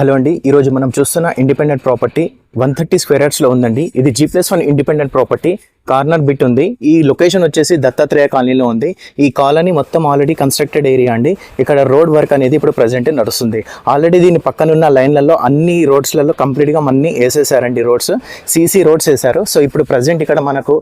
Hello అండి, ఈరోజు మనం చూస్తున్న ఇండిపెండెంట్ ప్రాపర్టీ 130 స్క్వేర్ యార్డ్స్లో ఉందండి. ఇది G+1 independent property. Corner bit ఉంది. ఈ లొకేషన్ వచ్చేసి దత్తాత్రేయ కాలనీలో ఉంది. ఈ కాలనీ మొత్తం ఆల్రెడీ కన్స్ట్రక్టెడ్ ఏరియా అండి. ఇక్కడ రోడ్ వర్క్ అనేది ఇప్పుడు ప్రజెంట్ నడుస్తుంది. ఆల్రెడీ దీని పక్కనున్న లైన్లలో అన్ని రోడ్స్లలో కంప్లీట్గా అన్ని వేసేసారండి. రోడ్స్ సీసీ రోడ్స్ వేశారు. సో ఇప్పుడు ప్రజెంట్ ఇక్కడ మనకు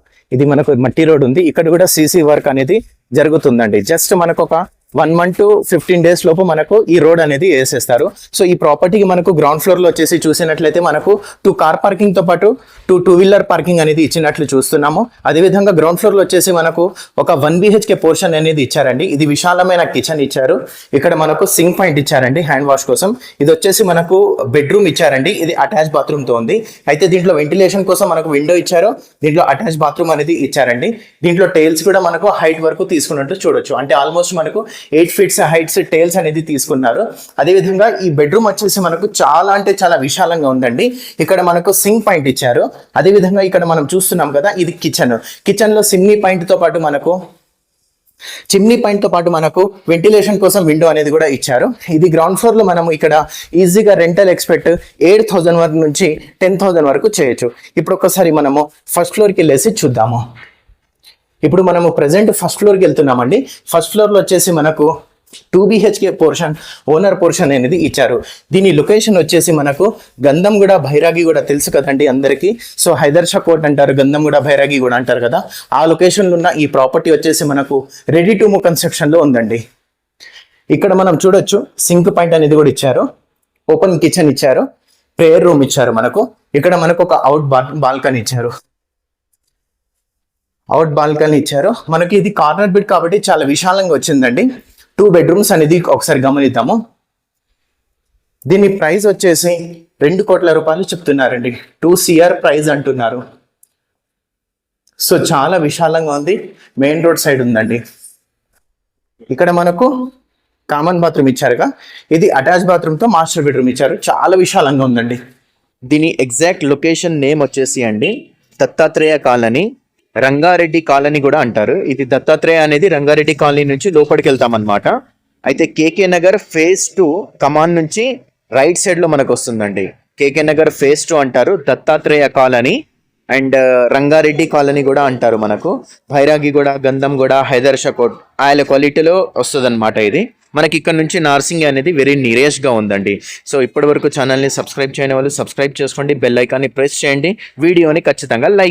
మట్టి రోడ్ ఉంది. ఇక్కడ కూడా సీసీ వర్క్ అనేది జరుగుతుందండి. జస్ట్ మనకు ఒక 1 month to 15 days లోపు మనకు ఈ రోడ్ అనేది వేసేస్తారు. సో ఈ ప్రాపర్టీకి మనకు గ్రౌండ్ ఫ్లోర్లో వచ్చేసి చూసినట్లయితే మనకు 2 కార్ పార్కింగ్తో పాటు 2 వీలర్ పార్కింగ్ అనేది ఇచ్చినట్లు చూస్తున్నాము. అదేవిధంగా గ్రౌండ్ ఫ్లోర్లో వచ్చేసి మనకు ఒక 1 BHK పోర్షన్ అనేది ఇచ్చారండి. ఇది విశాలమైన కిచెన్ ఇచ్చారు. ఇక్కడ మనకు సింక్ పాయింట్ ఇచ్చారండి హ్యాండ్ వాష్ కోసం. ఇది వచ్చేసి మనకు బెడ్రూమ్ ఇచ్చారండి. ఇది అటాచ్ బాత్రూమ్తో ఉంది. అయితే దీంట్లో వెంటిలేషన్ కోసం మనకు విండో ఇచ్చారు. దీంట్లో అటాచ్ బాత్రూమ్ అనేది ఇచ్చారండి. దీంట్లో టైల్స్ కూడా మనకు హైట్ వరకు తీసుకున్నట్టు చూడొచ్చు. అంటే ఆల్మోస్ట్ మనకు 8 feet హైట్స్ టైల్స్ అనేది తీసుకున్నారు. అదేవిధంగా ఈ బెడ్రూమ్ వచ్చేసి మనకు చాలా అంటే చాలా విశాలంగా ఉందండి. ఇక్కడ మనకు సింక్ పాయింట్ ఇచ్చారు. అదేవిధంగా ఇక్కడ మనం చూస్తున్నాం కదా, ఇది కిచెన్లో చిమ్నీ పాయింట్తో పాటు మనకు వెంటిలేషన్ కోసం విండో అనేది కూడా ఇచ్చారు. ఇది గ్రౌండ్ ఫ్లోర్లో మనం ఇక్కడ ఈజీగా రెంటల్ ఎక్స్పెక్ట్ 8,000 వరకు నుంచి 10,000 వరకు చేయొచ్చు. ఇప్పుడు ఒకసారి మనము ఫస్ట్ ఫ్లోర్కి వెళ్ళేసి చూద్దాము. ఇప్పుడు మనము ప్రజెంట్ ఫస్ట్ ఫ్లోర్కి వెళ్తున్నామండి. ఫస్ట్ ఫ్లోర్లో వచ్చేసి మనకు 2 BHK పోర్షన్ ఓనర్ పోర్షన్ అనేది ఇచ్చారు. దీని లొకేషన్ వచ్చేసి మనకు గంధంగూడ భైరాగిగూడ తెలుసు కదండి అందరికీ. సో హైదర్షా కోట్ అంటారు, గంధంగూడ భైరాగిగూడ అంటారు కదా. ఆ లొకేషన్లో ఉన్న ఈ ప్రాపర్టీ వచ్చేసి మనకు రెడీ టు మూవ్ కన్స్ట్రక్షన్లో ఉందండి. ఇక్కడ మనం చూడొచ్చు సింక్ పాయింట్ అనేది కూడా ఇచ్చారు. ఓపెన్ కిచెన్ ఇచ్చారు. ప్రేయర్ రూమ్ ఇచ్చారు. ఇక్కడ మనకు ఒక అవుట్ బాల్కనీ ఇచ్చారు. మనకి ఇది కార్నర్ బిట్ కాబట్టి చాలా విశాలంగా వచ్చిందండి. 2 bedrooms అనేది ఒకసారి గమనిద్దాము. దీని ప్రైస్ వచ్చేసి 2 కోట్ల రూపాయలు చెప్తున్నారండి. 2 CR ప్రైస్ అంటున్నారు. సో చాలా విశాలంగా ఉంది. మెయిన్ రోడ్ సైడ్ ఉందండి. ఇక్కడ మనకు కామన్ బాత్రూమ్ ఇచ్చారుగా. ఇది అటాచ్ బాత్రూమ్తో మాస్టర్ బెడ్రూమ్ ఇచ్చారు. చాలా విశాలంగా ఉందండి. దీని ఎగ్జాక్ట్ లొకేషన్ నేమ్ వచ్చేసి అండి దత్తాత్రేయ కాలనీ, రంగారెడ్డి కాలనీ కూడా అంటారు. ఇది దత్తాత్రేయ అనేది రంగారెడ్డి కాలనీ నుంచి లోపలికి వెళ్తామన్నమాట. అయితే కేకే నగర్ phase 2 కమాన్ నుంచి రైట్ సైడ్ లో మనకు వస్తుందండి. కేకే నగర్ phase 2 అంటారు. Dattatreya colony and Rangareddy colony కూడా అంటారు. మనకు భైరాగిగూడ, గంధంగూడ, హైదర్షా కోట్ ఆ క్వాలిటీలో వస్తుంది అనమాట. ఇది మనకి ఇక్కడ నుంచి నార్సింగ్ అనేది వెరీ నియరెస్ట్గా ఉందండి. సో ఇప్పటి వరకు ఛానల్ని సబ్స్క్రైబ్ చేయని వాళ్ళు సబ్స్క్రైబ్ చేసుకోండి. బెల్ ఐకాన్ని ప్రెస్ చేయండి. వీడియోని ఖచ్చితంగా లైక్